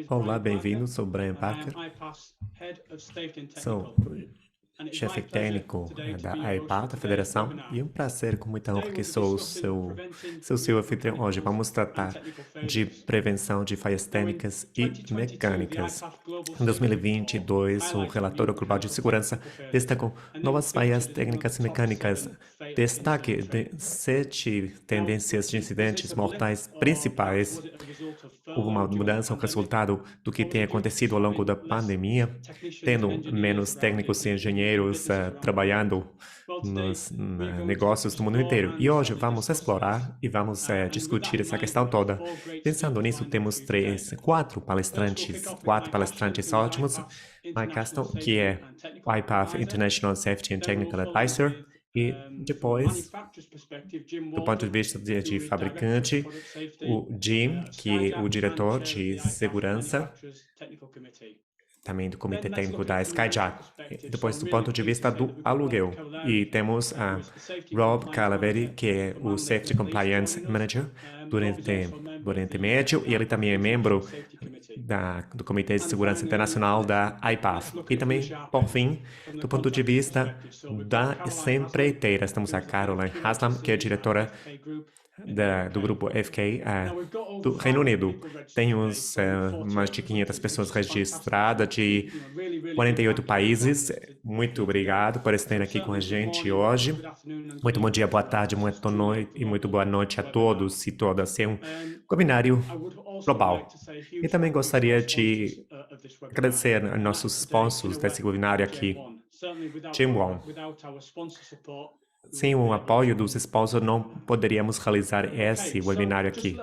Olá, bem-vindo. Sou Brian Parker. Sou chefe técnico da AIPAT, a Federação, e um prazer, com muita honra que sou seu anfitrião hoje. Vamos tratar de prevenção de falhas técnicas e mecânicas. Em 2022, o Relatório Global de Segurança destacou novas falhas técnicas e mecânicas. Destaque de 7 tendências de incidentes mortais principais. Houve uma mudança, um resultado do que tem acontecido ao longo da pandemia, tendo menos técnicos e engenheiros trabalhando nos negócios do mundo inteiro. E hoje vamos explorar e vamos discutir essa questão toda. Pensando nisso, temos quatro palestrantes ótimos. Mike Caston, que é o IPAF International Safety and Technical Advisor, e depois, do ponto de vista de fabricante, o Jim, que é o diretor de segurança, também do Comitê Técnico da Skyjack. Depois, do ponto de vista do aluguel. E temos a Rob Calaveri, que é o Safety Compliance Manager do Oriente Médio, e ele também é membro do Comitê de Segurança Internacional da IPAF. E também, por fim, do ponto de vista da empreiteira, estamos a Caroline Haslam, que é diretora do grupo FK do Reino Unido. Temos mais de 500 pessoas registradas de 48 países. Muito obrigado por estarem aqui com a gente hoje. Muito bom dia, boa tarde, muito noite e muito boa noite a todos e todas. É um webinário global. E também gostaria de agradecer a nossos sponsors desse webinário aqui. Jim Wong. Sem o apoio dos sponsors, não poderíamos realizar esse webinário aqui.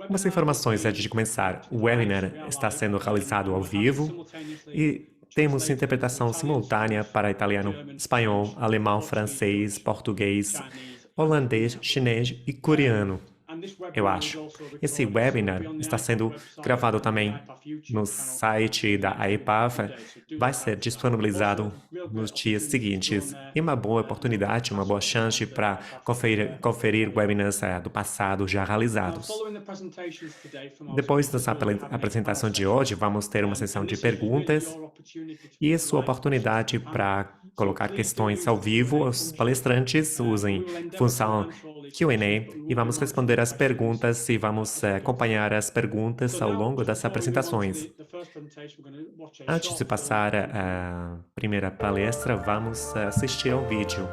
Umas informações antes de começar. O webinar está sendo realizado ao vivo e temos interpretação simultânea para italiano, espanhol, alemão, francês, português, holandês, chinês e coreano. Eu acho. Esse webinar está sendo gravado também no site da AIPAF, vai ser disponibilizado nos dias seguintes. E uma boa oportunidade, uma boa chance para conferir webinars do passado já realizados. Depois dessa apresentação de hoje, vamos ter uma sessão de perguntas e sua oportunidade para colocar questões ao vivo. Os palestrantes usem função Q&A e vamos responder as perguntas e vamos acompanhar as perguntas ao longo das apresentações. Antes de passar a primeira palestra, vamos assistir ao vídeo.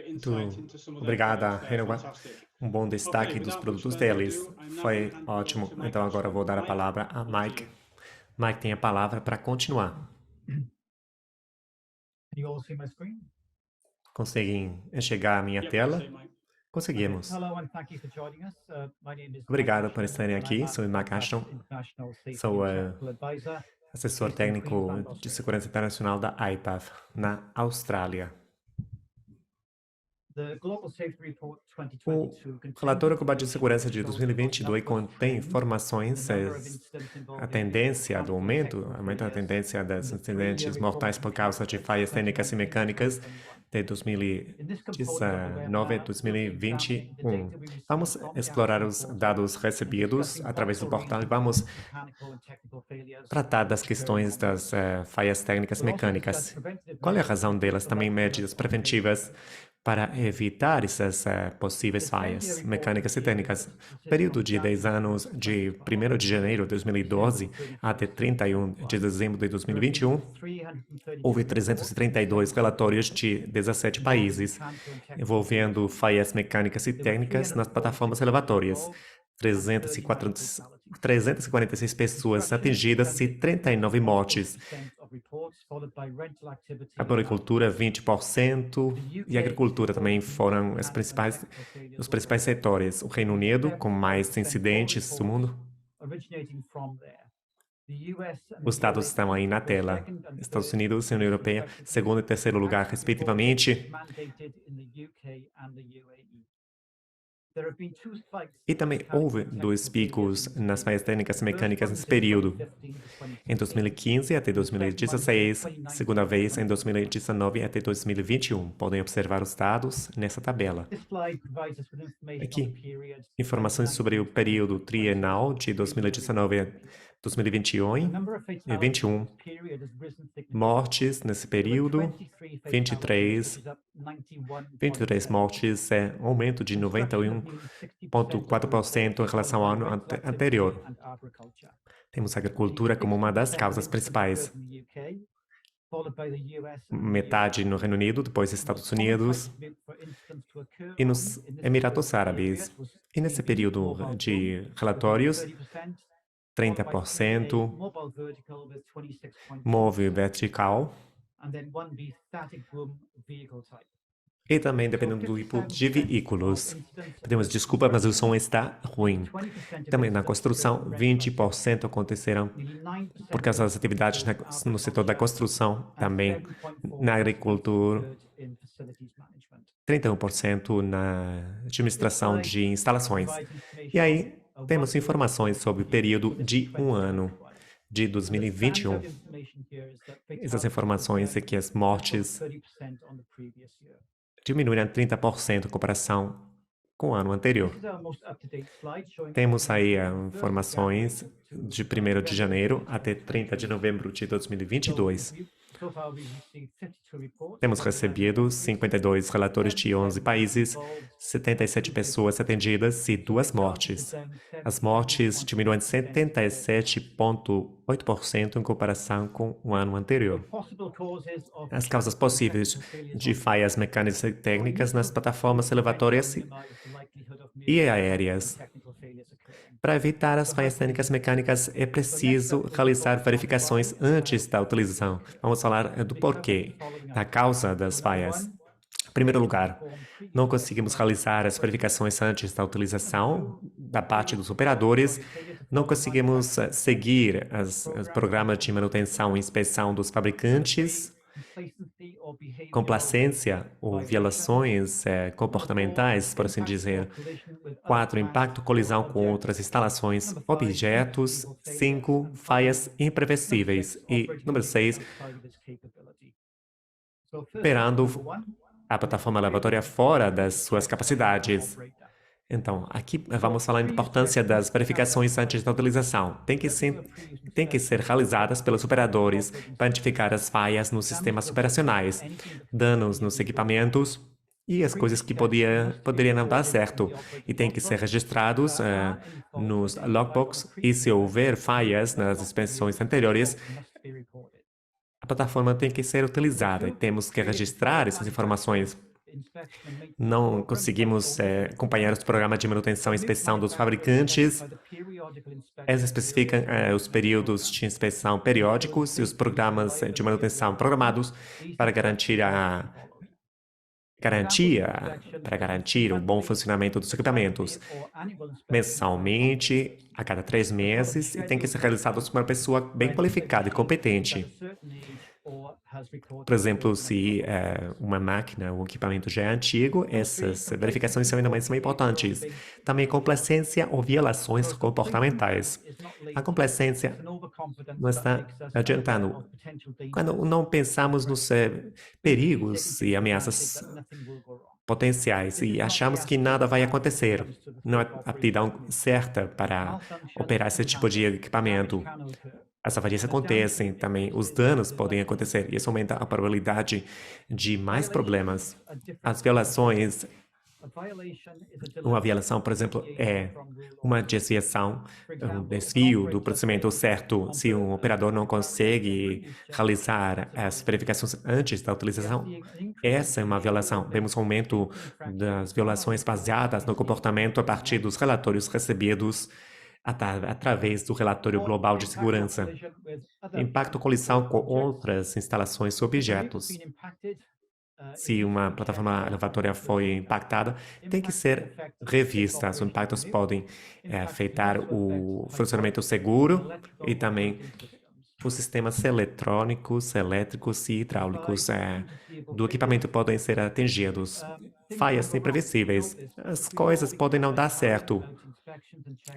Muito obrigada, Renova. Um bom destaque dos produtos deles. Foi ótimo. Então agora eu vou dar a palavra a Mike. Mike tem a palavra para continuar. Conseguem enxergar a minha tela? Conseguimos. Obrigado por estarem aqui. Sou Mike Ashton. Sou assessor técnico de segurança internacional da IPAF, na Austrália. O relatório global de segurança de 2022 contém informações, a tendência do aumento da tendência dos incidentes mortais por causa de falhas técnicas e mecânicas de 2019 a 2021. Vamos explorar os dados recebidos através do portal e vamos tratar das questões das falhas técnicas e mecânicas. Qual é a razão delas? Também medidas preventivas para evitar essas possíveis falhas mecânicas e técnicas. No período de 10 anos, de 1º de janeiro de 2012 até 31 de dezembro de 2021, houve 332 relatórios de 17 países, envolvendo falhas mecânicas e técnicas nas plataformas elevatórias. 346 pessoas atingidas e 39 mortes. A agricultura, 20%, e a agricultura também foram os principais setores. O Reino Unido, com mais incidentes do mundo. Os dados estão aí na tela. Estados Unidos e União Europeia, segundo e terceiro lugar, respectivamente. E também houve 2 picos nas falhas técnicas e mecânicas nesse período. Em 2015 até 2016, segunda vez em 2019 até 2021. Podem observar os dados nessa tabela. Aqui, informações sobre o período trienal de 2019 a 2021. Mortes nesse período, 23 mortes, um aumento de 91,4% em relação ao ano anterior. Temos a agricultura como uma das causas principais. Metade no Reino Unido, depois Estados Unidos e nos Emirados Árabes. E nesse período de relatórios, 30%, móvel vertical, e também dependendo do tipo de veículos. Pedimos desculpa, mas o som está ruim. Também na construção, 20% aconteceram por causa das atividades no setor da construção, também na agricultura, 31% na administração de instalações. E aí, temos informações sobre o período de um ano, de 2021. Essas informações é que as mortes diminuíram 30% em comparação com o ano anterior. Temos aí informações de 1º de janeiro até 30 de novembro de 2022. Temos recebido 52 relatórios de 11 países, 77 pessoas atendidas e 2 mortes. As mortes diminuem 77,8% em comparação com o ano anterior. As causas possíveis de falhas mecânicas e técnicas nas plataformas elevatórias e aéreas. Para evitar as falhas técnicas mecânicas, é preciso realizar verificações antes da utilização. Vamos falar do porquê, da causa das falhas. Em primeiro lugar, não conseguimos realizar as verificações antes da utilização da parte dos operadores, não conseguimos seguir os programas de manutenção e inspeção dos fabricantes, complacência ou violações comportamentais, por assim dizer. 4. Impacto, colisão com outras instalações, objetos. 5. Falhas imprevisíveis. E, número 6, operando a plataforma elevatória fora das suas capacidades. Então, aqui vamos falar da importância das verificações antes da utilização. Tem que ser realizadas pelos operadores para identificar as falhas nos sistemas operacionais, danos nos equipamentos e as coisas que poderiam não dar certo. E tem que ser registrados nos logbooks e, se houver falhas nas inspeções anteriores, a plataforma tem que ser utilizada e temos que registrar essas informações. Não conseguimos acompanhar os programas de manutenção e inspeção dos fabricantes. Eles especificam os períodos de inspeção periódicos e os programas de manutenção programados para garantir para garantir o bom funcionamento dos equipamentos mensalmente, a cada 3 meses, e tem que ser realizado por uma pessoa bem qualificada e competente. Por exemplo, se uma máquina ou um equipamento já é antigo, essas verificações são ainda mais importantes. Também complacência ou violações comportamentais. A complacência não está adiantando. Quando não pensamos nos perigos e ameaças potenciais e achamos que nada vai acontecer, não é a aptidão certa para operar esse tipo de equipamento. As avarias acontecem, também os danos podem acontecer, e isso aumenta a probabilidade de mais problemas. As violações, uma violação, por exemplo, é uma desviação, um desvio do procedimento certo. Se um operador não consegue realizar as verificações antes da utilização, essa é uma violação. Vemos um aumento das violações baseadas no comportamento a partir dos relatórios recebidos através do relatório global de segurança. Impacto colisão com outras instalações ou objetos. Se uma plataforma elevatória foi impactada, tem que ser revista. Os impactos podem afetar o funcionamento seguro e também os sistemas eletrônicos, elétricos e hidráulicos do equipamento podem ser atingidos. Falhas imprevisíveis. As coisas podem não dar certo.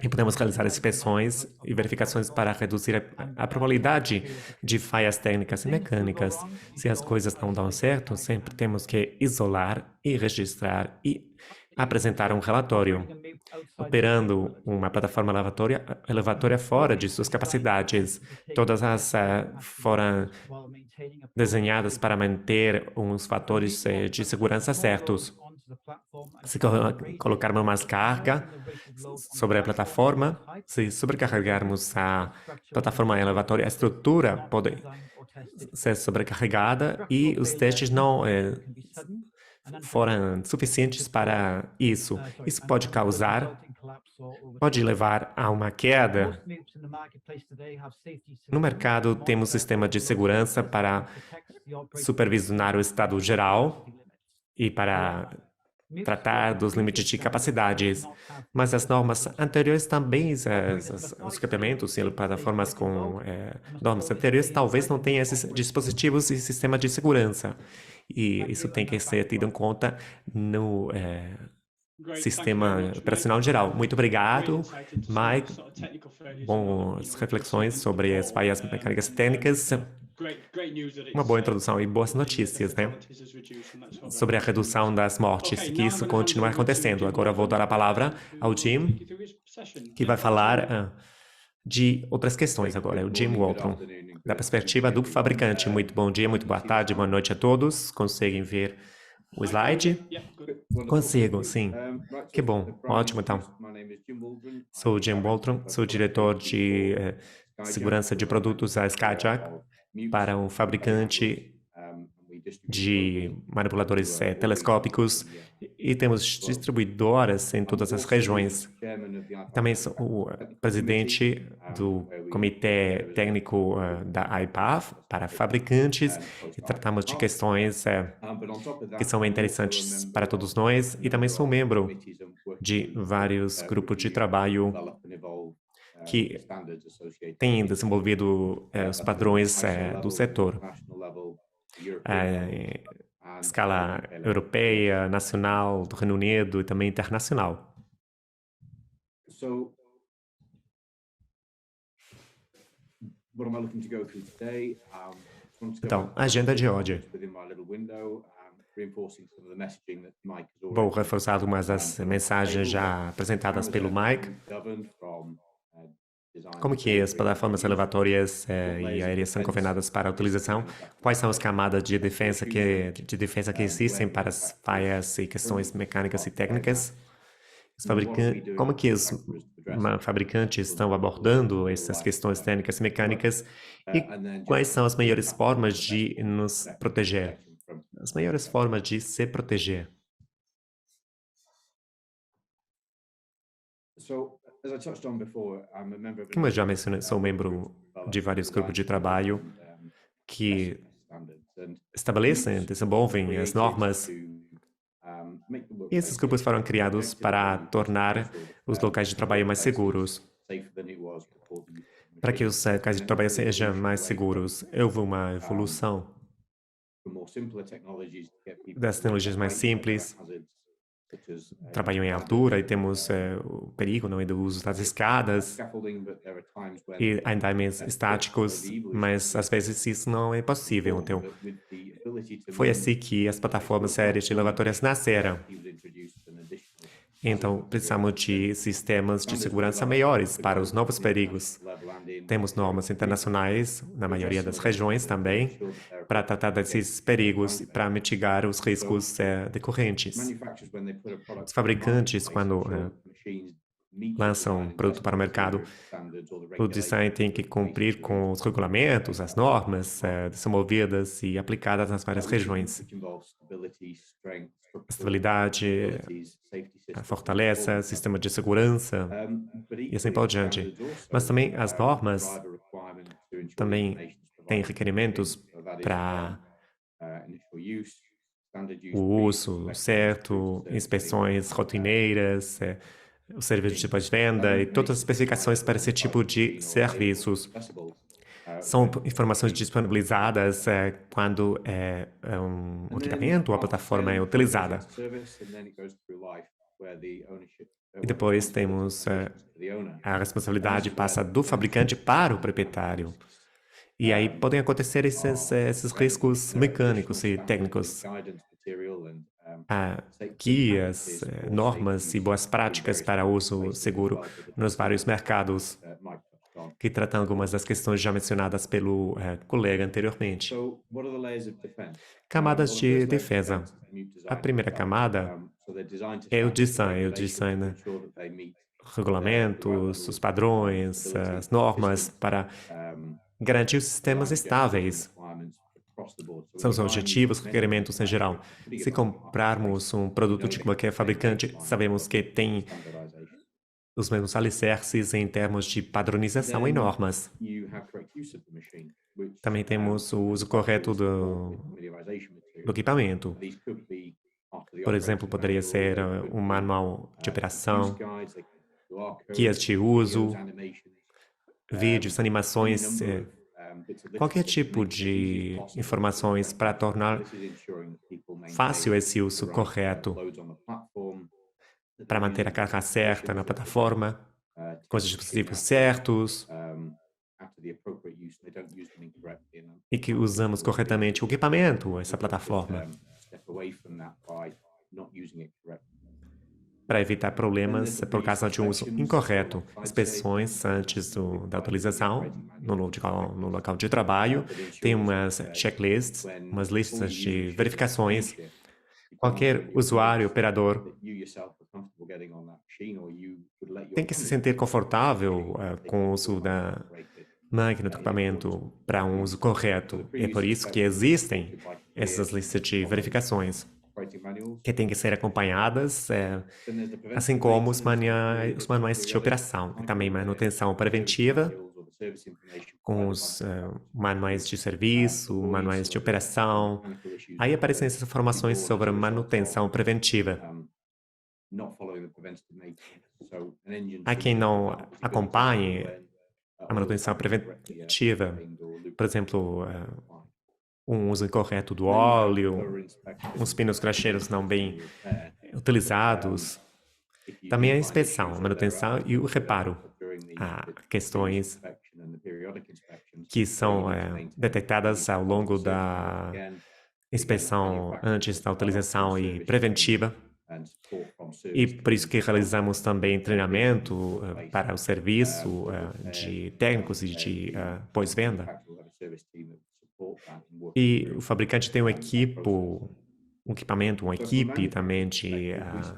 E podemos realizar inspeções e verificações para reduzir a probabilidade de falhas técnicas e mecânicas. Se as coisas não dão certo, sempre temos que isolar e registrar e apresentar um relatório. Operando uma plataforma elevatória fora de suas capacidades, todas as foram desenhadas para manter uns fatores de segurança certos. Se colocarmos mais carga sobre a plataforma, se sobrecarregarmos a plataforma elevatória, a estrutura pode ser sobrecarregada e os testes não foram suficientes para isso. Isso pode levar a uma queda. No mercado, temos sistema de segurança para supervisionar o estado geral e para tratar dos limites de capacidades, mas as normas anteriores também, os equipamentos e plataformas com normas anteriores talvez não tenham esses dispositivos e sistema de segurança. E isso tem que ser tido em conta no sistema operacional geral. Muito obrigado, Mike. Boas reflexões sobre as falhas mecânicas e técnicas. Uma boa introdução e boas notícias, né? Sobre a redução das mortes, que isso continua acontecendo. Agora eu vou dar a palavra ao Jim, que vai falar de outras questões agora. É o Jim Walton, da perspectiva do fabricante. Muito bom dia, muito boa tarde, boa noite a todos. Conseguem ver o slide? Consigo, sim. Que bom, ótimo então. Sou o Jim Walton, sou diretor de segurança de produtos da Skyjack para um fabricante de manipuladores telescópicos e temos distribuidoras em todas as regiões. Também sou o presidente do Comitê Técnico da IPAF para fabricantes e tratamos de questões que são interessantes para todos nós e também sou membro de vários grupos de trabalho que têm desenvolvido os padrões do setor. Escala europeia, nacional, do Reino Unido e também internacional. Então, a agenda de hoje. Vou reforçar algumas das mensagens já apresentadas pelo Mike. Como que as plataformas elevatórias e aéreas são governadas para a utilização? Quais são as camadas de defesa que existem para as falhas e questões mecânicas e técnicas? Como que os fabricantes estão abordando essas questões técnicas e mecânicas e quais são as melhores formas de nos proteger? As melhores formas de se proteger. Como eu já mencionei, sou membro de vários grupos de trabalho que estabelecem, desenvolvem as normas, e esses grupos foram criados para tornar os locais de trabalho mais seguros. Para que os locais de trabalho sejam mais seguros, houve uma evolução das tecnologias mais simples, trabalho em altura, e temos o perigo do uso das escadas e andaimes estáticos, mas às vezes isso não é possível. Então, foi assim que as plataformas aéreas de elevatórias nasceram. Então, precisamos de sistemas de segurança melhores para os novos perigos. Temos normas internacionais, na maioria das regiões também, para tratar desses perigos e para mitigar os riscos decorrentes. Os fabricantes, quando lançam um produto para o mercado, o design tem que cumprir com os regulamentos, as normas desenvolvidas e aplicadas nas várias regiões. Estabilidade, a fortaleza, sistema de segurança e assim por diante. Mas também as normas também têm requerimentos para o uso certo, inspeções rotineiras, o serviço de pós-venda e todas as especificações para esse tipo de serviços. São informações disponibilizadas quando um equipamento ou a plataforma é utilizada. E depois temos a responsabilidade passa do fabricante para o proprietário. E aí podem acontecer esses riscos mecânicos e técnicos. Há guias, normas e boas práticas para uso seguro nos vários mercados, que tratam algumas das questões já mencionadas pelo colega anteriormente. Camadas de defesa. A primeira camada é o design, regulamentos, os padrões, as normas para garantir os sistemas estáveis. São os objetivos, requerimentos em geral. Se comprarmos um produto de qualquer fabricante, sabemos que tem os mesmos alicerces em termos de padronização e normas. Também temos o uso correto do equipamento. Por exemplo, poderia ser um manual de operação, guias de uso, vídeos, animações, qualquer tipo de informações para tornar fácil esse uso correto, para manter a carga certa na plataforma, com os dispositivos certos, e que usamos corretamente o equipamento, essa plataforma, para evitar problemas por causa de um uso incorreto. Inspeções antes da utilização no local de trabalho, tem umas checklists, umas listas de verificações. Qualquer usuário, operador, tem que se sentir confortável com o uso da máquina, do equipamento, para um uso correto. É por isso que existem essas listas de verificações, que têm que ser acompanhadas, assim como os manuais de operação, e também manutenção preventiva, com os manuais de serviço, manuais de operação. Aí aparecem essas informações sobre manutenção preventiva. Há quem não acompanhe a manutenção preventiva, por exemplo, um uso incorreto do óleo, uns pneus cracheiros não bem utilizados. Também a inspeção, a manutenção e o reparo. Há questões que são detectadas ao longo da inspeção antes da utilização e preventiva. E por isso que realizamos também treinamento para o serviço de técnicos e de pós-venda. E o fabricante tem um equipamento, uma equipe também de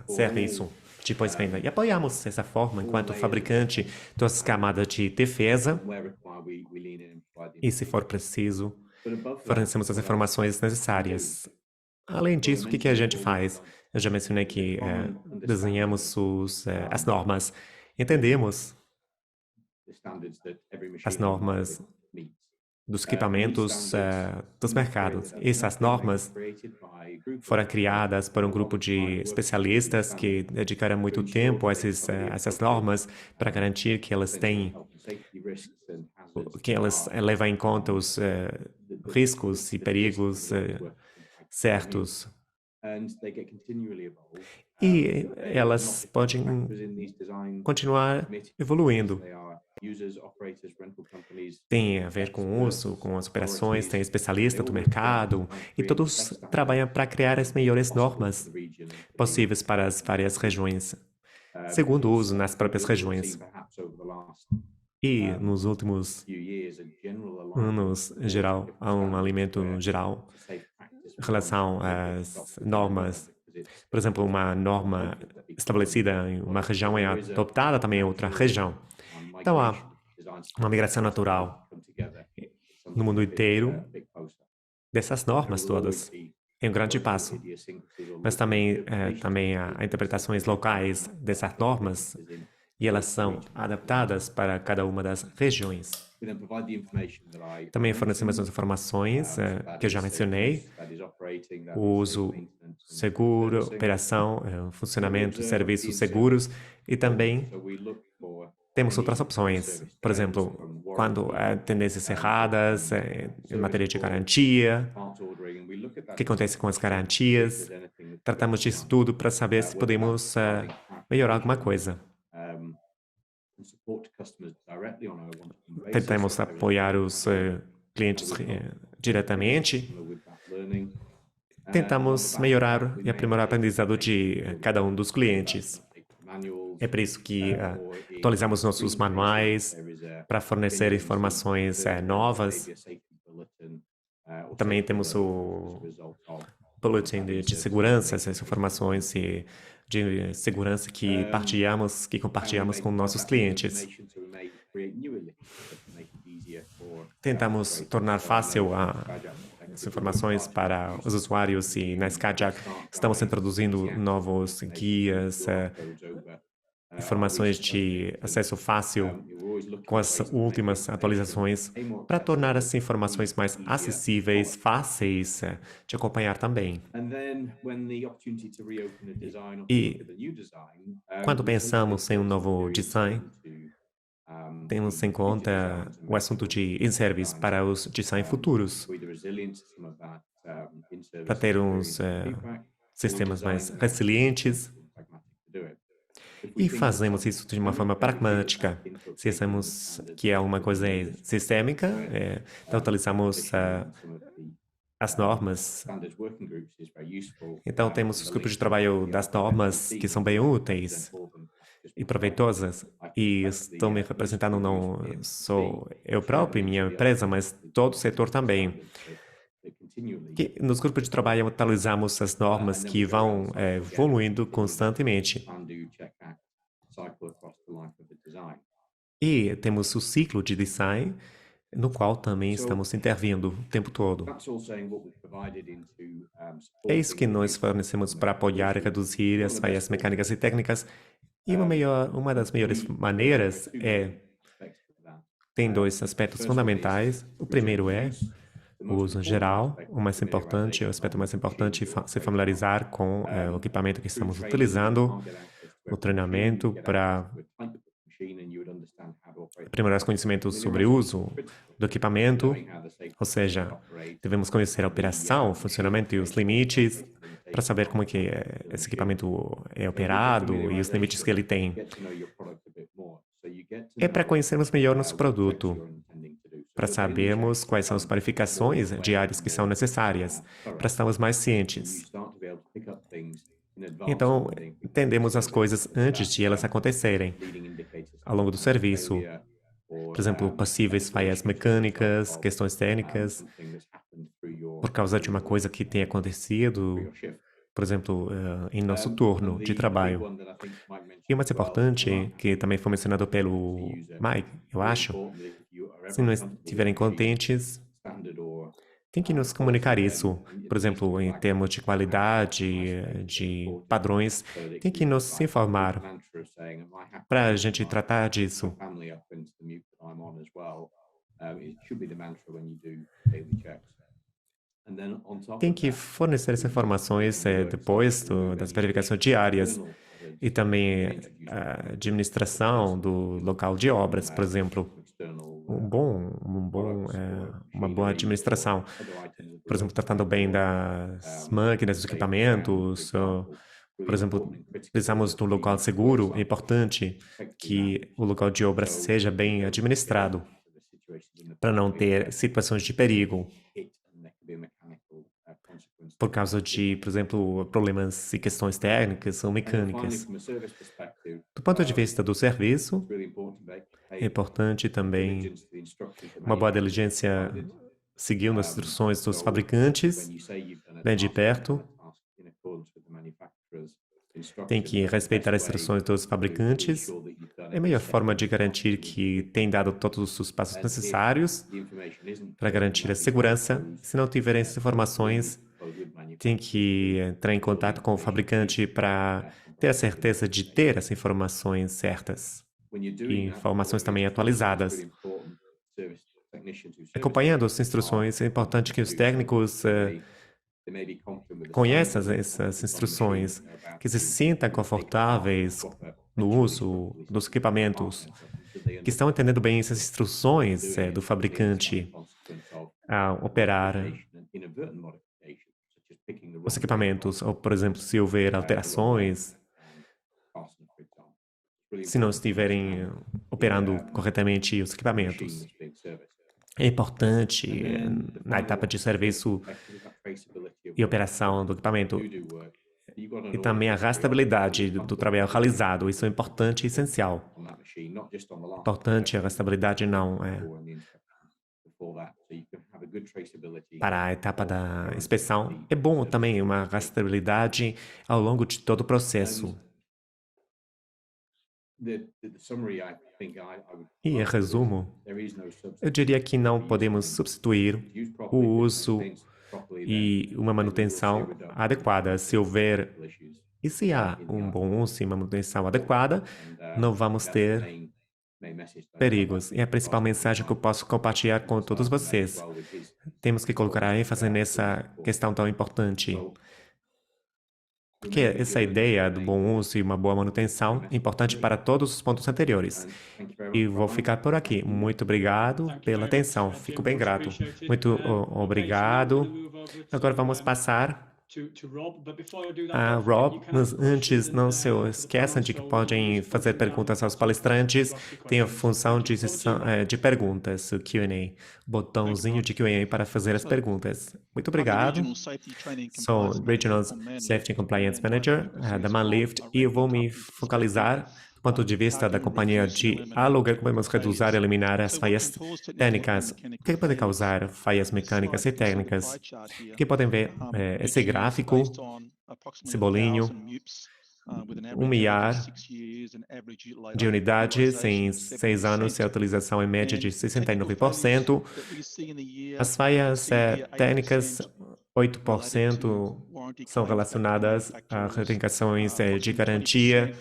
serviço de pós-venda. E apoiamos dessa forma, enquanto fabricante, todas as camadas de defesa e, se for preciso, fornecemos as informações necessárias. Além disso, o que a gente faz? Eu já mencionei que desenhamos as normas. Entendemos as normas dos equipamentos dos mercados. Essas normas foram criadas por um grupo de especialistas que dedicaram muito tempo a essas normas para garantir que elas levam em conta os riscos e perigos certos. E elas podem continuar evoluindo. Tem a ver com o uso, com as operações, tem especialista do mercado, e todos trabalham para criar as melhores normas possíveis para as várias regiões, segundo o uso nas próprias regiões. E nos últimos anos, em geral, há um alinhamento geral em relação às normas. Por exemplo, uma norma estabelecida em uma região é adoptada também em outra região. Então, há uma migração natural no mundo inteiro dessas normas todas. É um grande passo. Mas também há interpretações locais dessas normas e elas são adaptadas para cada uma das regiões. Também fornecemos as informações que eu já mencionei, o uso seguro, operação, funcionamento de serviços seguros e também temos outras opções. Por exemplo, quando há tendências erradas em matéria de garantia, o que acontece com as garantias, tratamos disso tudo para saber se podemos melhorar alguma coisa. Tentamos apoiar os clientes diretamente. Tentamos melhorar e aprimorar o aprendizado de cada um dos clientes. É por isso que atualizamos nossos manuais para fornecer informações novas. Também temos o boletim de segurança, essas informações de segurança que compartilhamos com nossos clientes. Tentamos tornar fácil as informações para os usuários e na Skyjack estamos introduzindo novos guias, informações de acesso fácil com as últimas atualizações para tornar as informações mais acessíveis, fáceis de acompanhar também. E quando pensamos em um novo design, temos em conta o assunto de in-service para os designs futuros, para ter uns sistemas mais resilientes. E fazemos isso de uma forma pragmática. Se achamos que é uma coisa sistêmica, então utilizamos as normas. Então temos os grupos de trabalho das normas que são bem úteis e proveitosas. E estou me representando não só eu próprio e minha empresa, mas todo o setor também. Nos grupos de trabalho atualizamos as normas que vão evoluindo constantemente. E temos o ciclo de design, no qual também estamos intervindo o tempo todo. É isso que nós fornecemos para apoiar e reduzir as falhas mecânicas e técnicas. E uma das melhores maneiras tem dois aspectos fundamentais. O primeiro é o uso geral. O aspecto mais importante é se familiarizar com o equipamento que estamos utilizando, o treinamento para aprimorar os conhecimentos sobre o uso do equipamento, ou seja, devemos conhecer a operação, o funcionamento e os limites para saber como é que esse equipamento é operado e os limites que ele tem. É para conhecermos melhor nosso produto, para sabermos quais são as qualificações diárias que são necessárias, para estarmos mais cientes. Então, entendemos as coisas antes de elas acontecerem, ao longo do serviço. Por exemplo, possíveis falhas mecânicas, questões técnicas, por causa de uma coisa que tenha acontecido por exemplo, em nosso turno de trabalho. E o mais importante, que também foi mencionado pelo Mike, eu acho, se não estiverem contentes, tem que nos comunicar isso, por exemplo, em termos de qualidade, de padrões, tem que nos informar para a gente tratar disso. Tem que fornecer essas informações depois das verificações diárias e também a administração do local de obras, por exemplo. Uma boa administração. Por exemplo, tratando bem das máquinas, dos equipamentos. Por exemplo, precisamos de um local seguro. É importante que o local de obra seja bem administrado para não ter situações de perigo por causa de, por exemplo, problemas e questões técnicas ou mecânicas. Do ponto de vista do serviço, é importante também uma boa diligência seguindo as instruções dos fabricantes, bem de perto. Tem que respeitar as instruções dos fabricantes. É a melhor forma de garantir que tem dado todos os passos necessários para garantir a segurança. Se não tiverem essas informações, tem que entrar em contato com o fabricante para ter a certeza de ter as informações certas e informações também atualizadas. Acompanhando as instruções, é importante que os técnicos conheçam essas instruções, que se sintam confortáveis no uso dos equipamentos, que estão entendendo bem essas instruções do fabricante a operar os equipamentos, ou, por exemplo, se houver alterações, se não estiverem operando corretamente os equipamentos. É importante, na etapa de serviço e operação do equipamento, e também a rastreabilidade do trabalho realizado. Isso é importante e essencial. Importante a rastreabilidade não é para a etapa da inspeção. É bom também uma rastreabilidade ao longo de todo o processo. E, em resumo, eu diria que não podemos substituir o uso e uma manutenção adequada. Se houver e se há um bom uso e uma manutenção adequada, não vamos ter perigos. E a principal mensagem que eu posso compartilhar com todos vocês. Temos que colocar a ênfase nessa questão tão importante. Porque essa ideia do bom uso e uma boa manutenção é importante para todos os pontos anteriores. E vou ficar por aqui. Muito obrigado pela atenção. Fico bem grato. Muito obrigado. Agora vamos passar a Rob, mas antes não se esqueçam de que podem fazer perguntas aos palestrantes. Tem a função de perguntas, o Q&A, botãozinho de Q&A para fazer as perguntas. Muito obrigado. Sou Regional Safety and Compliance Manager da Manlift e eu vou me focalizar do ponto de vista da companhia de aluguel, podemos reduzir e eliminar as falhas técnicas. O que pode causar falhas mecânicas e técnicas? Aqui podem ver esse gráfico, esse bolinho, 1 milhar de unidades em 6 anos e a utilização em média de 69%. As falhas técnicas, 8% são relacionadas a reivindicações de garantia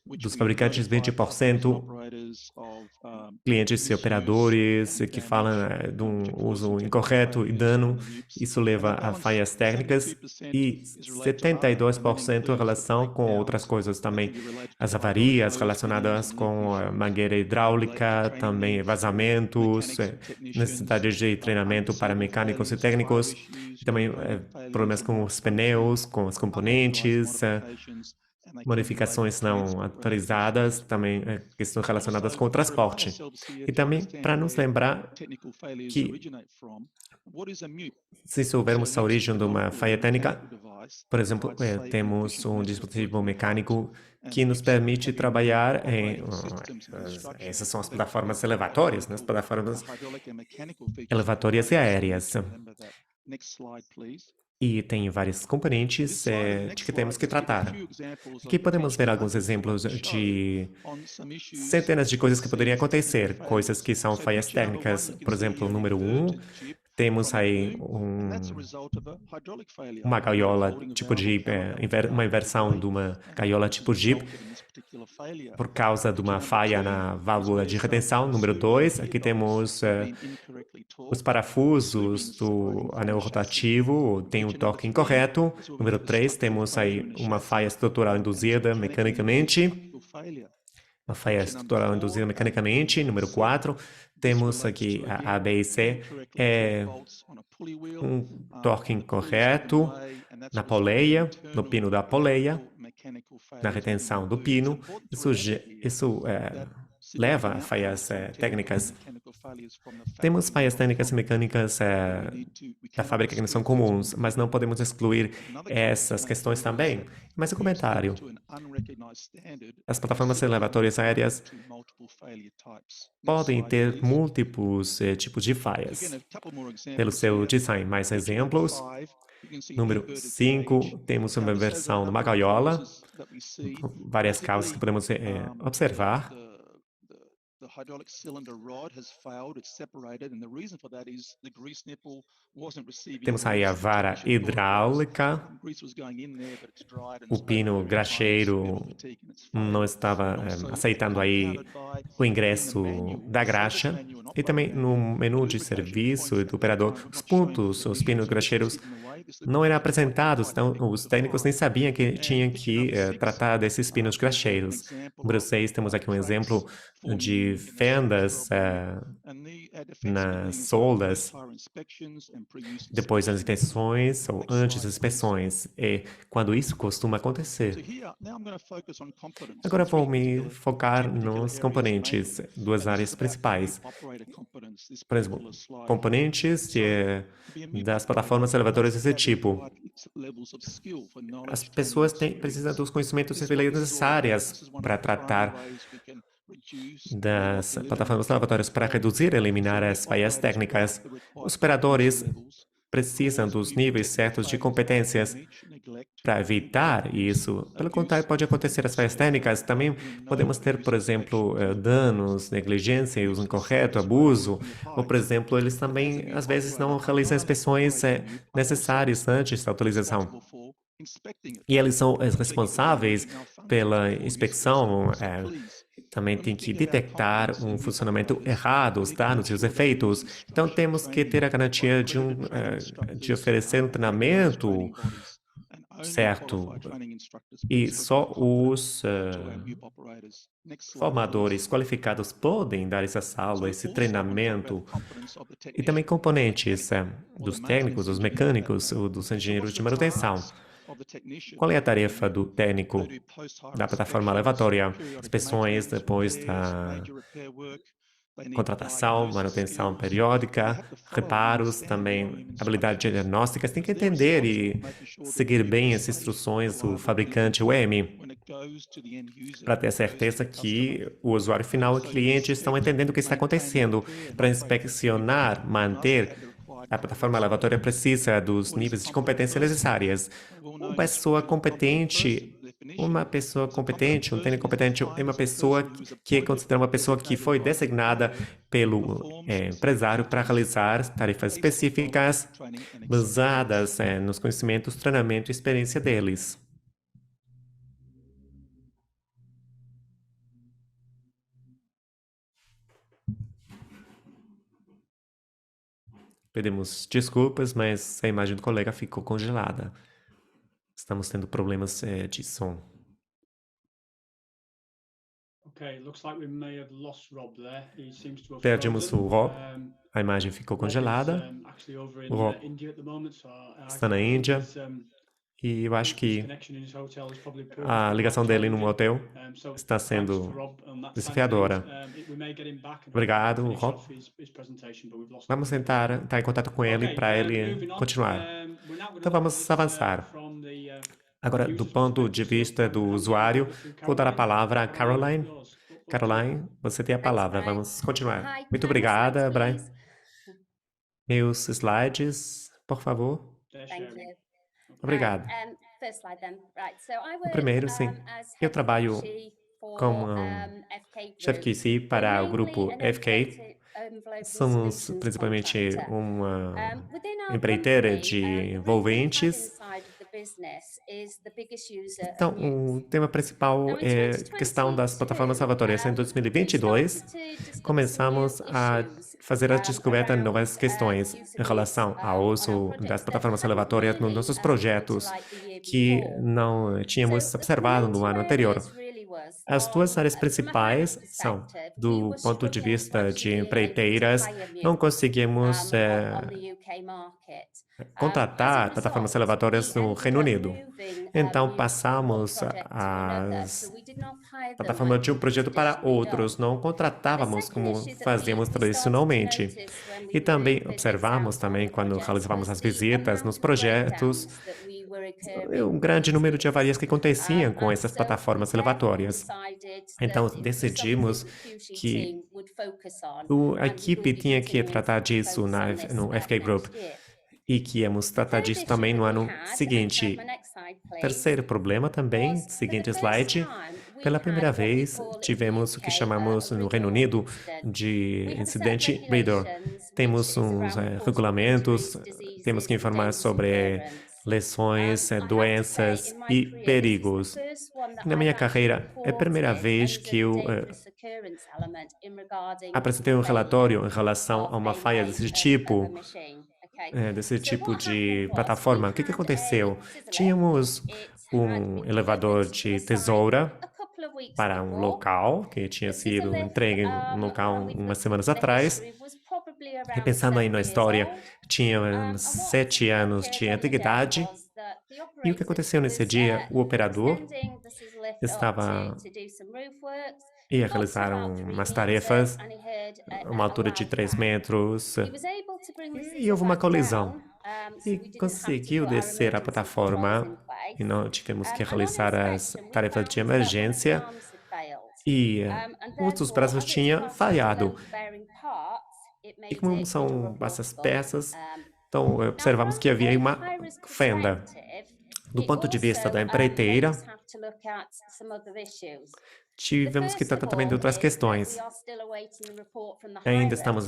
dos fabricantes, 20%, clientes e operadores que falam de um uso incorreto e dano, isso leva a falhas técnicas, e 72% em relação com outras coisas também, as avarias relacionadas com a mangueira hidráulica, também vazamentos, necessidade de treinamento para mecânicos e técnicos, e também problemas com os pneus, com os componentes, modificações não autorizadas, também questões relacionadas com o transporte. E também para nos lembrar que, se soubermos a origem de uma falha técnica, por exemplo, temos um dispositivo mecânico que nos permite trabalhar em... essas são as plataformas elevatórias, né? As plataformas elevatórias e aéreas. E tem vários componentes de que temos que tratar. Aqui podemos ver alguns exemplos de centenas de coisas que poderiam acontecer, coisas que são falhas técnicas. Por exemplo, número 1, temos aí uma gaiola tipo Jeep, uma inversão de uma gaiola tipo Jeep por causa de uma falha na válvula de retenção. Número 2, aqui temos os parafusos do anel rotativo, tem um torque incorreto. Número 3, temos aí uma falha estrutural induzida mecanicamente. Uma falha estrutural induzida mecanicamente. Número 4, temos aqui a B e C, um torque incorreto na poleia, no pino da poleia, na retenção do pino. Isso leva a falhas técnicas. Temos falhas técnicas e mecânicas da fábrica que não são comuns, mas não podemos excluir essas questões também. Mais um comentário. As plataformas elevatórias aéreas podem ter múltiplos tipos de falhas pelo seu design. Mais exemplos. Número 5, temos uma versão de uma gaiola, várias causas que podemos observar. Temos aí a vara hidráulica, o pino graxeiro não estava aceitando aí o ingresso da graxa. E também no menu de serviço do operador, os pinos graxeiros não eram apresentados, então os técnicos nem sabiam que tinham que tratar desses pinos graxeiros. Número 6, temos aqui um exemplo de fendas nas soldas depois das inspeções ou antes das inspeções, e quando isso costuma acontecer. Agora vou me focar nos componentes, duas áreas principais. Por exemplo, componentes das plataformas elevadoras desse tipo. As pessoas precisam dos conhecimentos e habilidades necessárias para tratar das plataformas elevatórias para reduzir e eliminar as falhas técnicas. Os operadores precisam dos níveis certos de competências para evitar isso. Pelo contrário, pode acontecer as falhas técnicas. Também podemos ter, por exemplo, danos, negligência, uso incorreto, abuso. Ou, por exemplo, eles também, às vezes, não realizam inspeções necessárias antes da utilização. E eles são responsáveis pela inspeção, também tem que detectar um funcionamento errado, os danos e os efeitos. Então, temos que ter a garantia de oferecer um treinamento certo. E só os formadores qualificados podem dar essa aula, esse treinamento. E também componentes dos técnicos, dos mecânicos ou dos engenheiros de manutenção. Qual é a tarefa do técnico da plataforma elevatória? Inspeções depois da contratação, manutenção periódica, reparos, também habilidades diagnósticas. Tem que entender e seguir bem as instruções do fabricante UEM para ter certeza que o usuário final e o cliente estão entendendo o que está acontecendo. Para inspecionar, manter a plataforma elevatória precisa dos níveis de competência necessárias. Uma pessoa competente, um técnico competente é uma pessoa que é considerada uma pessoa que foi designada pelo empresário para realizar tarefas específicas baseadas nos conhecimentos, treinamento e experiência deles. Pedimos desculpas, mas a imagem do colega ficou congelada. Estamos tendo problemas de som. Perdemos o Rob. A imagem ficou congelada. O Rob está na Índia. E eu acho que a ligação dele no hotel está sendo desafiadora. Obrigado, Rob. Vamos tentar estar em contato com ele para ele continuar. Então vamos avançar. Agora, do ponto de vista do usuário, vou dar a palavra a Caroline. Caroline, você tem a palavra. Vamos continuar. Muito obrigada, Brian. Meus slides, por favor. Thank you. Obrigado. O primeiro, sim. Eu trabalho como chefe QC para o grupo FK. Somos principalmente uma empreiteira de envolventes. Então, o tema principal é a questão das plataformas salvadoras. Em 2022, começamos a fazer a descoberta de novas questões em relação ao uso das plataformas salvadoras nos nossos projetos que não tínhamos observado no ano anterior. As duas áreas principais são, do ponto de vista de empreiteiras, não conseguimos contratar plataformas salvadoras no Reino Unido. Então, passamos as plataformas de um projeto para outros, não contratávamos como fazíamos tradicionalmente. E também observamos também, quando realizávamos as visitas nos projetos, um grande número de avarias que aconteciam com essas plataformas elevatórias. Então, decidimos que a equipe tinha que tratar disso no FK Group e que íamos tratar disso também no ano seguinte. Terceiro problema também, seguinte slide. Pela primeira vez, tivemos o que chamamos no Reino Unido de Incident Radar. Temos uns regulamentos, temos que informar sobre lesões, doenças e perigos. Na minha carreira, é a primeira vez que eu apresentei um relatório em relação a uma falha desse tipo de plataforma. O que aconteceu? Tínhamos um elevador de tesoura para um local que tinha sido entregue em um local umas semanas atrás. Repensando aí na história, tinha 7 anos de antiguidade. E o que aconteceu nesse dia? O operador ia realizar umas tarefas a uma altura de 3 metros e houve uma colisão. E conseguiu descer a plataforma e não tivemos que realizar as tarefas de emergência e um dos braços tinha falhado. E como são essas peças, então observamos que havia uma fenda. Do ponto de vista da empreiteira, tivemos que tratar também de outras questões. Ainda estamos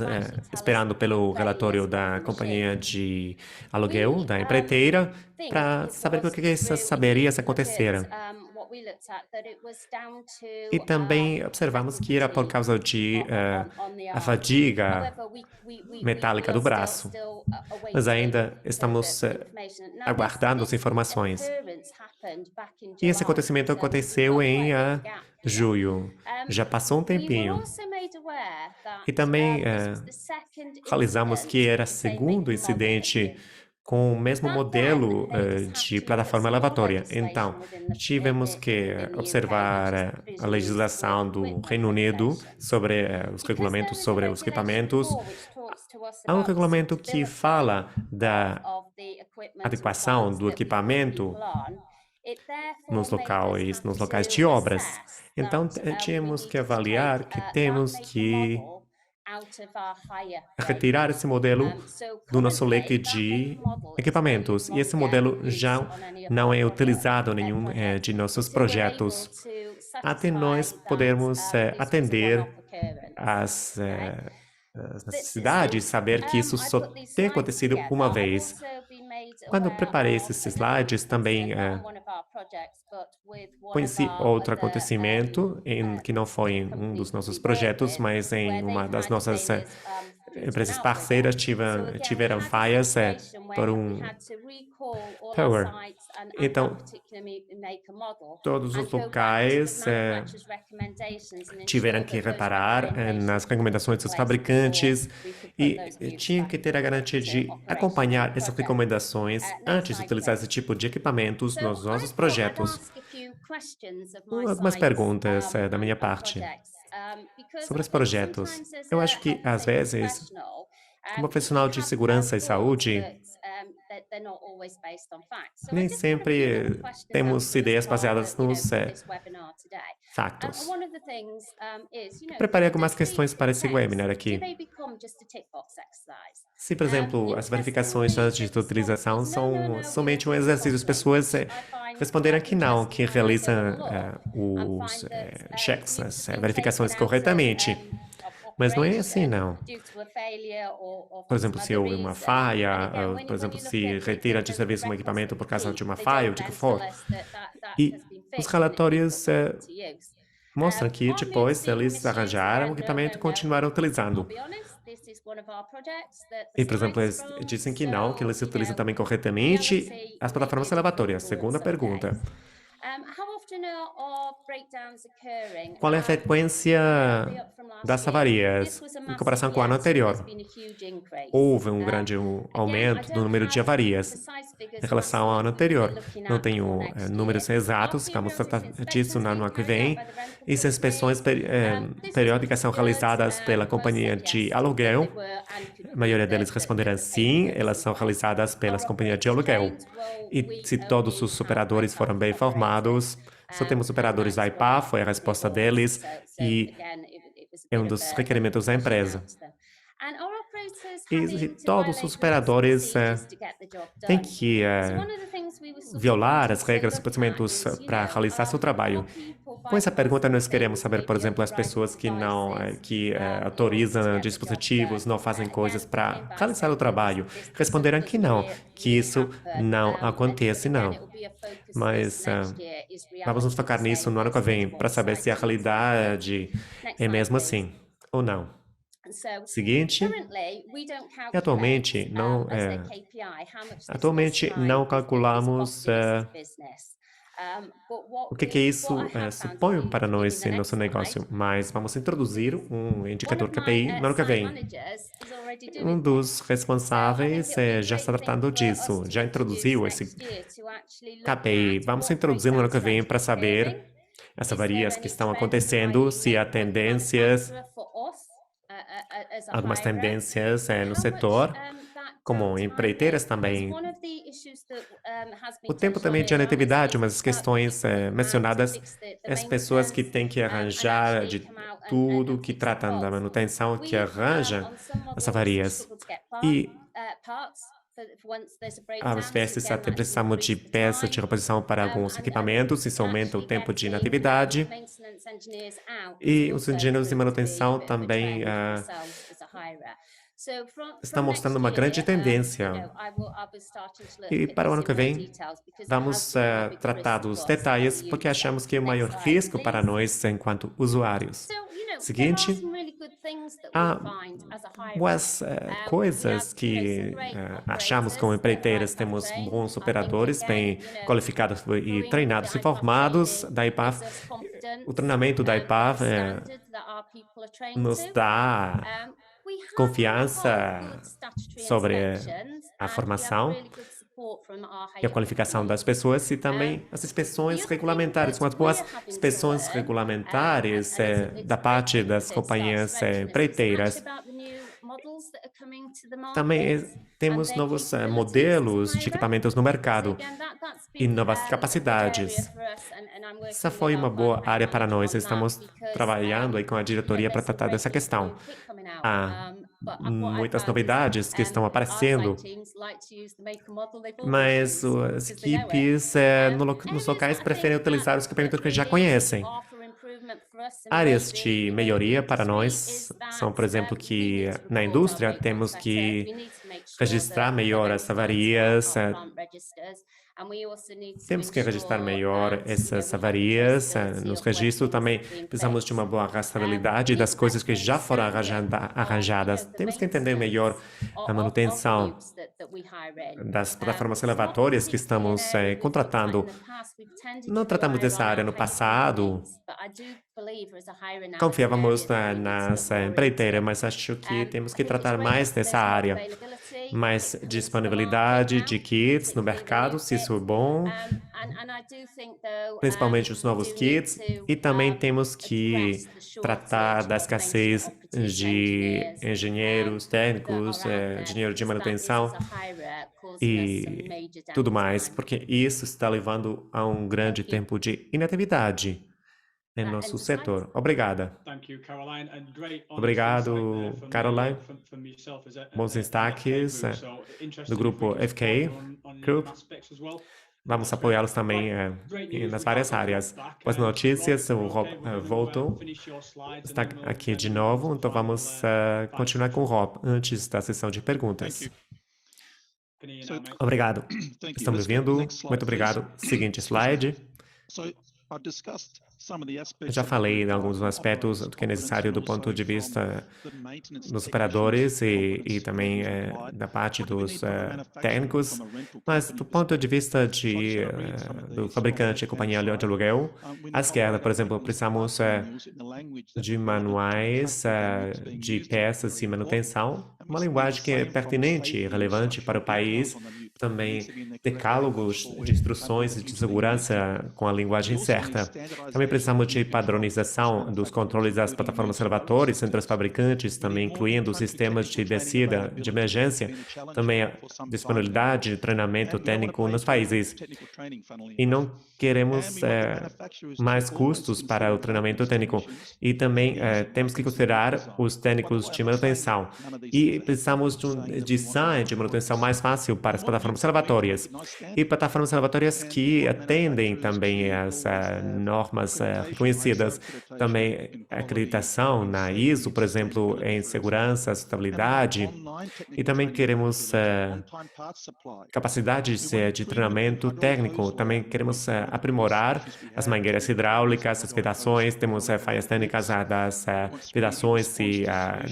esperando pelo relatório da companhia de aluguel, da empreiteira, para saber o que essas avarias aconteceram. E também observamos que era por causa de a fadiga metálica do braço. Mas ainda estamos aguardando as informações. E esse acontecimento aconteceu em julho. Já passou um tempinho. E também realizamos que era o segundo incidente com o mesmo modelo de plataforma elevatória. Então, tivemos que observar a legislação do Reino Unido sobre os regulamentos sobre os equipamentos. Há um regulamento que fala da adequação do equipamento nos locais de obras. Então, tínhamos que avaliar que temos que retirar esse modelo do nosso leque de equipamentos. E esse modelo já não é utilizado em nenhum de nossos projetos. Até nós podermos atender às necessidades, saber que isso só tem acontecido uma vez. Quando eu preparei esses slides, também conheci outro acontecimento que não foi em um dos nossos projetos, mas em uma das nossas empresas parceiras tiveram falhas por um tower. Então, todos os locais tiveram que reparar nas recomendações dos fabricantes e tinham que ter a garantia de acompanhar essas recomendações antes de utilizar esse tipo de equipamentos nos nossos projetos. Algumas perguntas da minha parte sobre os projetos. Eu acho que, às vezes, como profissional de segurança e saúde, Nem sempre temos ideias baseadas nos fatos. Preparei algumas questões para esse webinar aqui. Se, por exemplo, as verificações antes de utilização são somente um exercício, as pessoas responderam que não, que realizam os checks, as verificações corretamente. Mas não é assim, não. Por exemplo, se houve uma falha, ou, por exemplo, se retira de serviço um equipamento por causa de uma falha, ou de que for. E os relatórios mostram que depois eles arranjaram o equipamento e continuaram utilizando. E, por exemplo, eles dizem que não, que eles utilizam também corretamente as plataformas elevatórias. Segunda pergunta. Qual é a frequência das avarias em comparação com o ano anterior? Houve um grande aumento do número de avarias em relação ao ano anterior. Não tenho números exatos, vamos tratar disso no ano que vem. E as inspeções periódicas são realizadas pela companhia de aluguel. A maioria deles responderam sim, elas são realizadas pelas companhias de aluguel. E se todos os operadores foram bem informados, só temos operadores da IPA, foi a resposta deles, e é um dos requerimentos da empresa. E todos os operadores têm que violar as regras e procedimentos para realizar seu trabalho. Com essa pergunta, nós queremos saber, por exemplo, as pessoas que não autorizam dispositivos, não fazem coisas para realizar o trabalho. Responderam que não, que isso não acontece, não. Mas vamos nos focar nisso no ano que vem, para saber se a realidade é mesmo assim ou não. Seguinte, atualmente não calculamos o que isso supõe para nós em nosso negócio, mas vamos introduzir um indicador KPI no ano que vem. Um dos responsáveis já está tratando disso, já introduziu esse KPI. Vamos introduzir no ano que vem para saber as avarias que estão acontecendo, se há tendências, algumas tendências no setor, como empreiteiras também. O tempo também de atividade, umas questões mencionadas, as pessoas que têm que arranjar de tudo, que tratam da manutenção, que arranjam as avarias. E às vezes até precisamos de peças de reposição para alguns equipamentos, isso aumenta o tempo de inatividade. E os engenheiros de manutenção também estão mostrando uma grande tendência. E para o ano que vem, vamos tratar dos detalhes, porque achamos que é o maior risco para nós enquanto usuários. Seguinte, há boas coisas que achamos como empreiteiras. Temos bons operadores, bem qualificados e treinados e formados da IPAV. O treinamento da IPAV nos dá confiança sobre a formação e a qualificação das pessoas e também as inspeções regulamentares, umas boas inspeções regulamentares da parte das companhias empreiteiras. Também temos novos modelos de equipamentos no mercado e novas capacidades. Essa foi uma boa área para nós. Estamos trabalhando aí com a diretoria para tratar dessa questão. Há muitas novidades que estão aparecendo, mas as equipes nos locais preferem utilizar os equipamentos que já conhecem. Áreas de melhoria para nós são, por exemplo, que na indústria temos que registrar melhor as avarias, temos que registrar melhor essas avarias nos registros. Também precisamos de uma boa rastreabilidade das coisas que já foram arranjadas. Temos que entender melhor a manutenção das plataformas elevatórias que estamos contratando. Não tratamos dessa área no passado. Confiávamos nas empreiteiras, mas acho que temos que tratar mais dessa área. Mais disponibilidade de kits no mercado, se isso é bom, principalmente os novos kits, e também temos que tratar da escassez de engenheiros técnicos, dinheiro de manutenção e tudo mais, porque isso está levando a um grande tempo de inatividade em nosso setor. Obrigada. Obrigado, Caroline. Bons destaques do grupo FK Group. Vamos apoiá-los também nas várias áreas. Boas notícias, o Rob voltou, está aqui de novo, então vamos continuar com o Rob antes da sessão de perguntas. Obrigado. Estão me ouvindo? Muito obrigado. Seguinte slide. Eu já falei em alguns aspectos do que é necessário do ponto de vista dos operadores e também da parte dos técnicos, mas do ponto de vista do fabricante e companhia de aluguel, à esquerda, por exemplo, precisamos de manuais de peças e manutenção, uma linguagem que é pertinente e relevante para o país, também decálogos de instruções de segurança com a linguagem certa. Também precisamos de padronização dos controles das plataformas salvatórias entre os fabricantes, também incluindo sistemas de descida de emergência, também a disponibilidade de treinamento técnico nos países. E não queremos mais custos para o treinamento técnico. E também temos que considerar os técnicos de manutenção. E precisamos de um design de manutenção mais fácil para as plataformas salvatórias. E plataformas salvatórias que atendem também as normas reconhecidas. Também acreditação na ISO, por exemplo, em segurança, estabilidade. E também queremos capacidades de treinamento técnico. Também queremos aprimorar as mangueiras hidráulicas, as vedações. Temos falhas técnicas das vedações e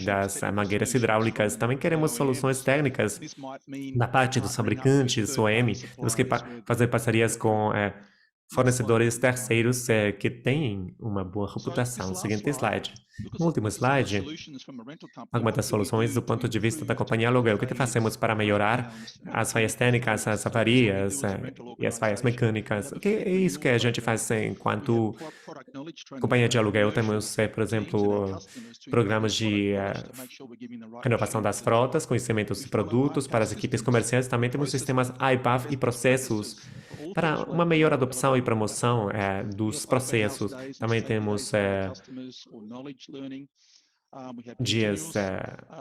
das mangueiras hidráulicas. Também queremos soluções técnicas da parte dos fabricantes, OEM. Temos que fazer parcerias com fornecedores terceiros que têm uma boa reputação. Seguinte slide. No último slide, algumas das soluções do ponto de vista da companhia aluguel. O que fazemos para melhorar as falhas técnicas, as avarias e as falhas mecânicas? O que é isso que a gente faz enquanto companhia de aluguel? Temos, por exemplo, programas de renovação das frotas, conhecimento dos produtos para as equipes comerciais. Também temos sistemas iPath e processos para uma melhor adopção e promoção dos processos. Também temos dias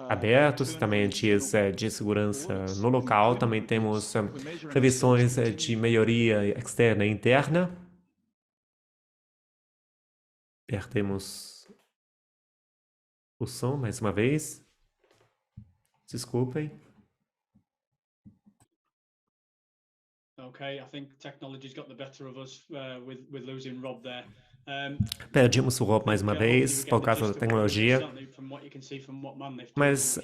abertos, também dias de segurança no local. Também temos revisões de melhoria externa e interna. Perdemos o som mais uma vez. Desculpem. Okay, I think technology's got the better of us with losing Rob there. Perdemos o Rob mais uma vez por causa da tecnologia. Mas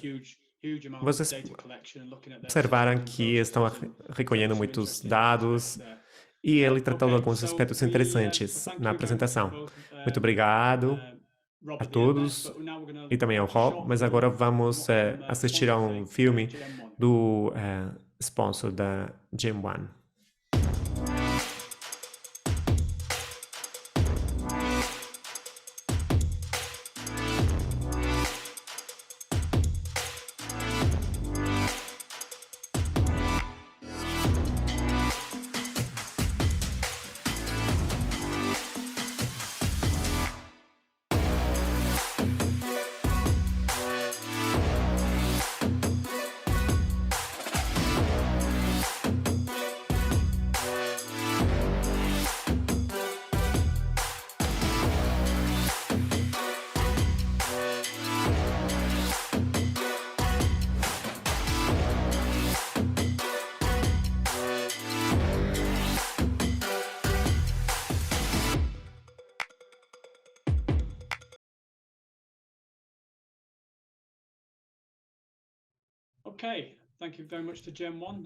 vocês observaram que estão recolhendo muitos dados e ele tratou de alguns aspectos interessantes na apresentação. Muito obrigado a todos e também ao Rob, mas agora vamos assistir a um filme do sponsor da Gen 1.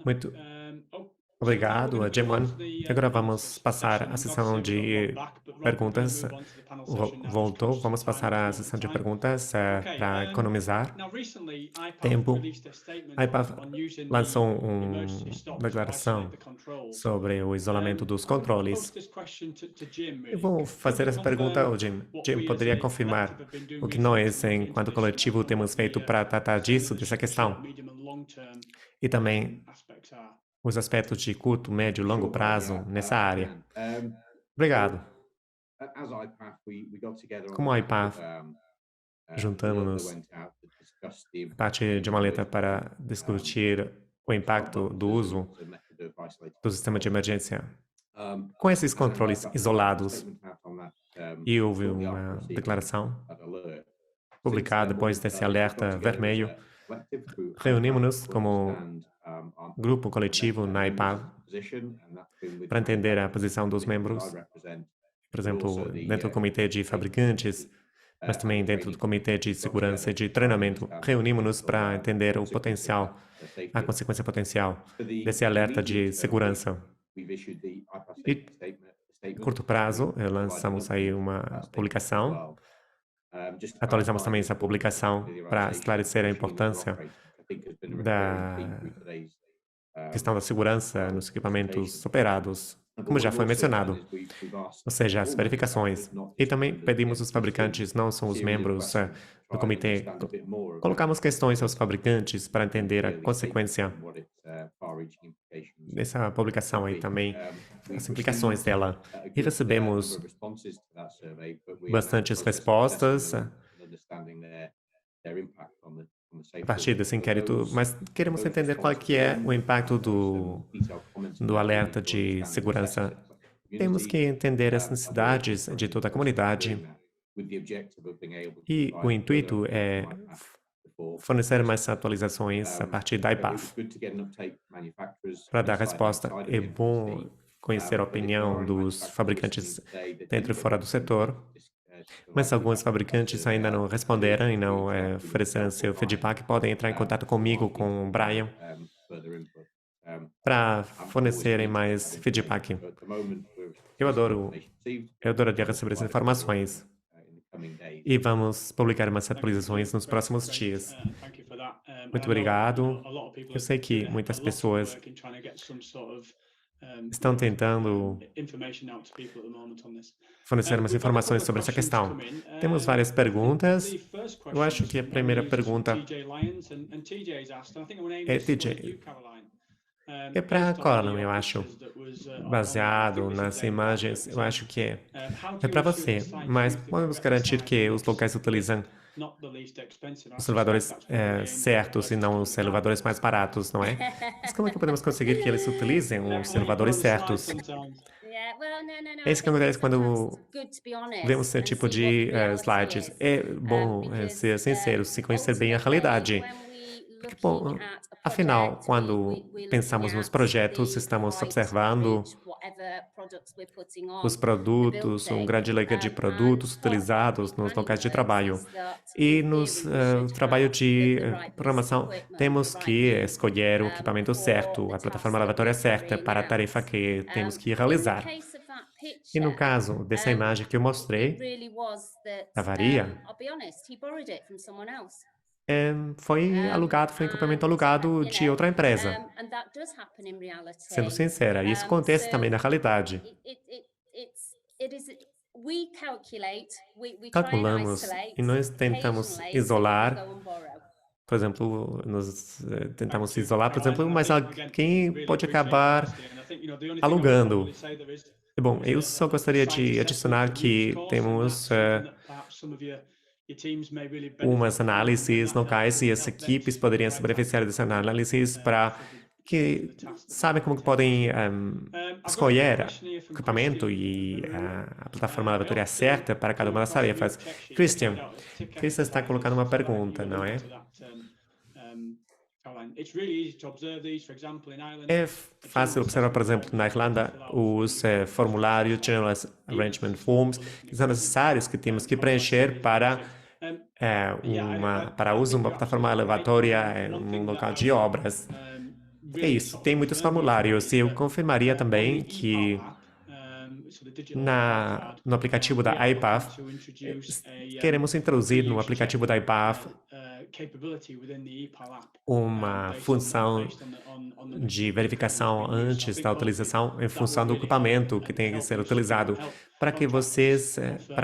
Muito obrigado a Gen 1. Agora vamos passar à sessão de perguntas. voltou. Vamos passar à sessão de perguntas para economizar tempo. A IPAF lançou uma declaração sobre o isolamento dos controles. Eu vou fazer essa pergunta ao Jim. Jim, poderia confirmar o que nós, enquanto coletivo, temos feito para tratar dessa questão? E também os aspectos de curto, médio e longo prazo nessa área. Obrigado. Como a IPAF, juntamos-nos parte de uma letra para discutir o impacto do uso do sistema de emergência com esses controles isolados. E houve uma declaração publicada depois desse alerta vermelho. Reunimos-nos como grupo coletivo na IPAF para entender a posição dos membros, por exemplo, dentro do comitê de fabricantes, mas também dentro do comitê de segurança e de treinamento. Reunimos-nos para entender o potencial, a consequência potencial desse alerta de segurança. E, em curto prazo, lançamos aí uma publicação. Atualizamos também essa publicação para esclarecer a importância da questão da segurança nos equipamentos operados, como já foi mencionado, ou seja, as verificações. E também pedimos aos fabricantes, não são os membros do comitê, colocamos questões aos fabricantes para entender a consequência dessa publicação aí também, as implicações dela. E recebemos bastantes respostas a partir desse inquérito, mas queremos entender qual que é o impacto do alerta de segurança. Temos que entender as necessidades de toda a comunidade e o intuito é fornecer mais atualizações a partir da IPAF. Para dar resposta, é bom conhecer a opinião dos fabricantes dentro e fora do setor, mas alguns fabricantes ainda não responderam e não ofereceram seu feedback. Podem entrar em contato comigo, com o Brian, para fornecerem mais feedback. Eu adoraria receber essas informações. E vamos publicar mais atualizações nos próximos dias. Muito obrigado. Eu sei que muitas pessoas estão tentando fornecer mais informações sobre essa questão. Temos várias perguntas. Eu acho que a primeira pergunta é TJ. É para a Caroline, eu acho. Baseado nas imagens, eu acho que é para você. Mas podemos garantir que os locais utilizam os elevadores certos e não os elevadores mais baratos, não é? Mas como é que podemos conseguir que eles utilizem os elevadores certos? É isso que acontece quando vemos esse tipo de slides. É bom ser sincero, se conhecer bem a realidade. Porque, bom, afinal, quando pensamos nos projetos, estamos observando os produtos, um grande leque de produtos utilizados nos locais de trabalho. E nos trabalho de programação, temos que escolher o equipamento certo, a plataforma lavatória certa para a tarefa que temos que realizar. E no caso dessa imagem que eu mostrei, da varia, foi alugado, foi um equipamento alugado de outra empresa. Sendo sincera, isso acontece também na realidade. Calculamos e nós tentamos isolar, por exemplo, nós tentamos isolar, por exemplo, mas alguém pode acabar alugando. Bom, eu só gostaria de adicionar que temos umas análises locais e as equipes poderiam se beneficiar dessas análises para que sabem como que podem escolher o equipamento e a plataforma lavatória certa para cada uma das tarefas. Christian está colocando uma pergunta, não é? É fácil observar, por exemplo, na Irlanda, os formulários General Arrangement Forms, que são necessários, que temos que preencher para uso de uma plataforma elevatória num local de obras. É isso, tem muitos formulários. E eu confirmaria também que no aplicativo da iPath, queremos introduzir no aplicativo da iPath uma função de verificação antes da utilização em função do equipamento que tem que ser utilizado, para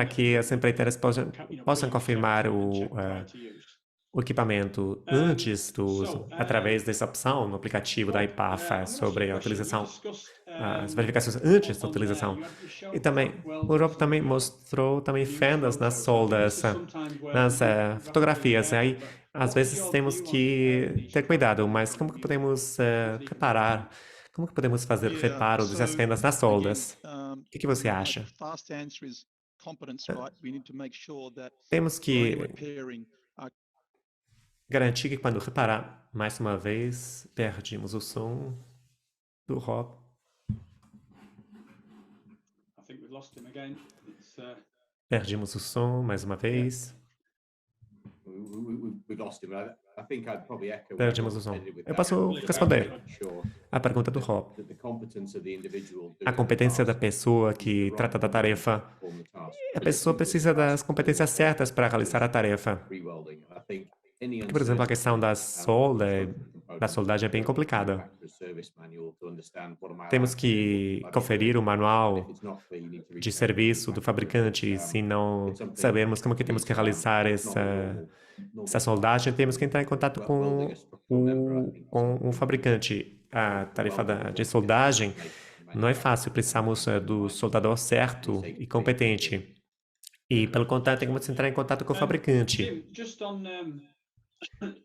que as empreiteiras possam confirmar o equipamento antes do uso, através dessa opção no aplicativo da iPath sobre a utilização, as verificações antes da utilização. E também, o Rob também mostrou fendas nas soldas, nas fotografias. Aí, às vezes, temos que ter cuidado, mas como que podemos reparar? Como que podemos fazer reparo dessas fendas nas soldas? O que você acha? Temos que garantir que quando reparar, mais uma vez, perdemos o som do Rob. Perdemos o som mais uma vez. Perdemos o som. Eu posso responder a pergunta do Rob. A competência da pessoa que trata da tarefa. A pessoa precisa das competências certas para realizar a tarefa. Porque, por exemplo, a questão da soldagem é bem complicada. Temos que conferir o manual de serviço do fabricante. Se não sabermos como que temos que realizar essa soldagem, temos que entrar em contato com o fabricante. A tarefa de soldagem não é fácil. Precisamos do soldador certo e competente. E, pelo contrário, temos que entrar em contato com o fabricante.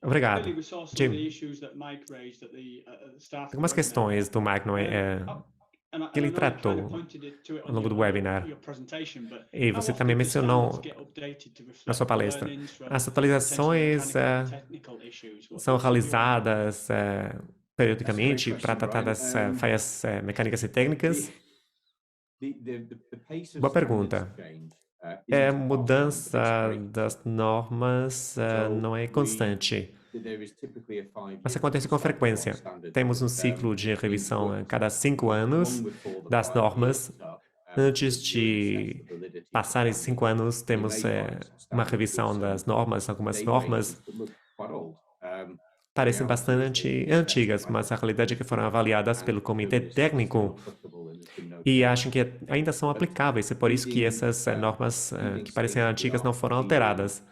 Obrigado. Jim, algumas questões do Mike que ele tratou ao longo do webinar, e você também mencionou na sua palestra. As atualizações são realizadas periodicamente para tratar das falhas mecânicas e técnicas? Boa pergunta. A mudança das normas não é constante, mas acontece com frequência. Temos um ciclo de revisão a cada 5 anos das normas. Antes de passarem 5 anos, temos uma revisão das normas. Algumas normas parecem bastante antigas, mas a realidade é que foram avaliadas pelo comitê técnico e acham que ainda são aplicáveis. É por isso que essas normas que parecem antigas não foram alteradas.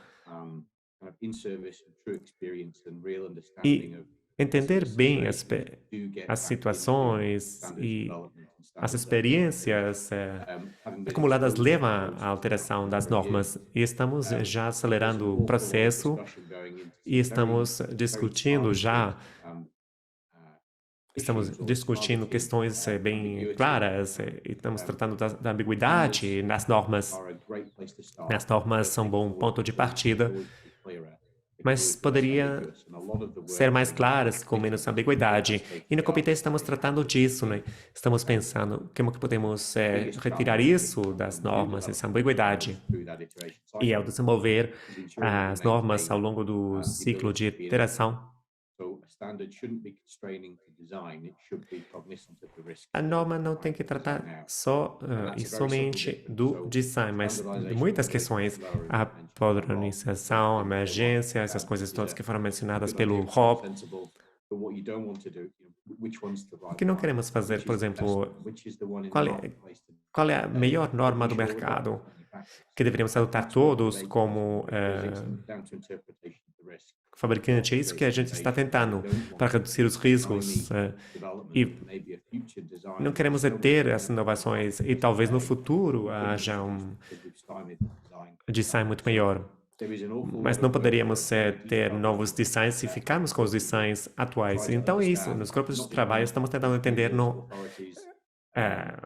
E entender bem as situações e as experiências acumuladas levam à alteração das normas. E estamos já acelerando o processo e estamos discutindo questões bem claras, e estamos tratando da ambiguidade nas normas. As normas são um bom ponto de partida, mas poderia ser mais claras, com menos ambiguidade. E no comitê estamos tratando disso, né? Estamos pensando como que podemos retirar isso das normas, essa ambiguidade. E ao desenvolver as normas ao longo do ciclo de iteração, a norma não tem que tratar só e somente do design, mas de muitas questões. A padronização, a emergência, essas coisas todas que foram mencionadas pelo Rob. O que não queremos fazer, por exemplo, qual é a melhor norma do mercado que deveríamos adotar todos como fabricante? É isso que a gente está tentando para reduzir os riscos. E não queremos ter as inovações e talvez no futuro haja um design muito melhor. Mas não poderíamos ter novos designs se ficarmos com os designs atuais. Então é isso. Nos grupos de trabalho estamos tentando entender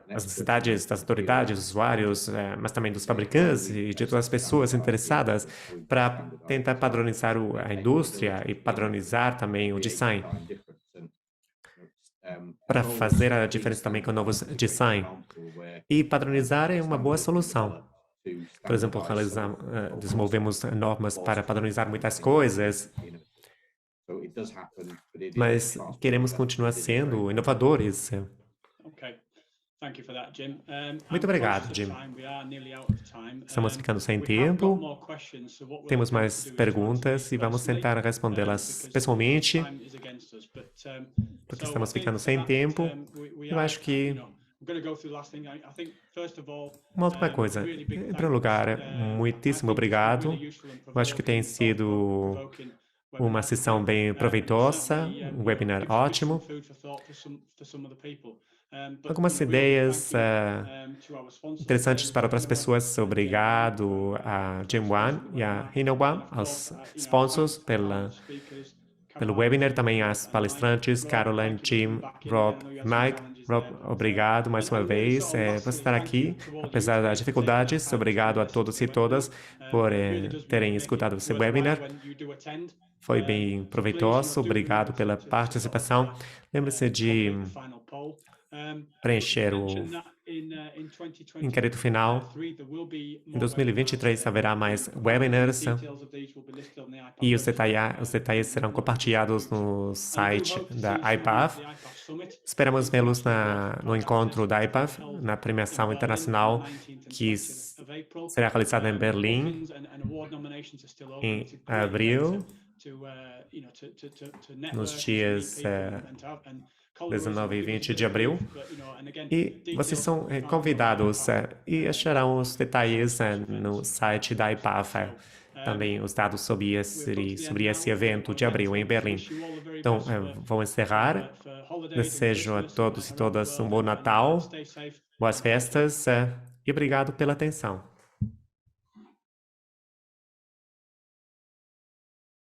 as necessidades das autoridades, dos usuários, mas também dos fabricantes e de todas as pessoas interessadas para tentar padronizar a indústria e padronizar também o design. Para fazer a diferença também com novos design. E padronizar é uma boa solução. Por exemplo, desenvolvemos normas para padronizar muitas coisas, mas queremos continuar sendo inovadores. Muito obrigado, Jim. Estamos ficando sem tempo. Temos mais perguntas e vamos tentar respondê-las pessoalmente, porque estamos ficando sem tempo. Eu acho que uma última coisa. Em primeiro lugar, muitíssimo obrigado. Eu acho que tem sido uma sessão bem proveitosa, um webinar ótimo. Algumas ideias interessantes para outras pessoas. Obrigado a Jim Wan e a Hina Wan, aos sponsors pelo webinar, também às palestrantes, Caroline, Jim, Rob e Mike. Rob, obrigado mais uma vez por estar aqui, apesar das dificuldades. Obrigado a todos e todas por terem escutado esse webinar. Foi bem proveitoso. Obrigado pela participação. Lembre-se de preencher o inquérito final. Em 2023 haverá mais webinars e os detalhes serão compartilhados no site da IPAF. Esperamos vê-los no encontro da IPAF, na premiação internacional que será realizada em Berlim em abril, nos dias 19 e 20 de abril. E vocês são convidados e acharão os detalhes no site da IPAF, também os dados sobre esse evento de abril em Berlim. Então, vou encerrar. Desejo a todos e todas um bom Natal, boas festas e obrigado pela atenção.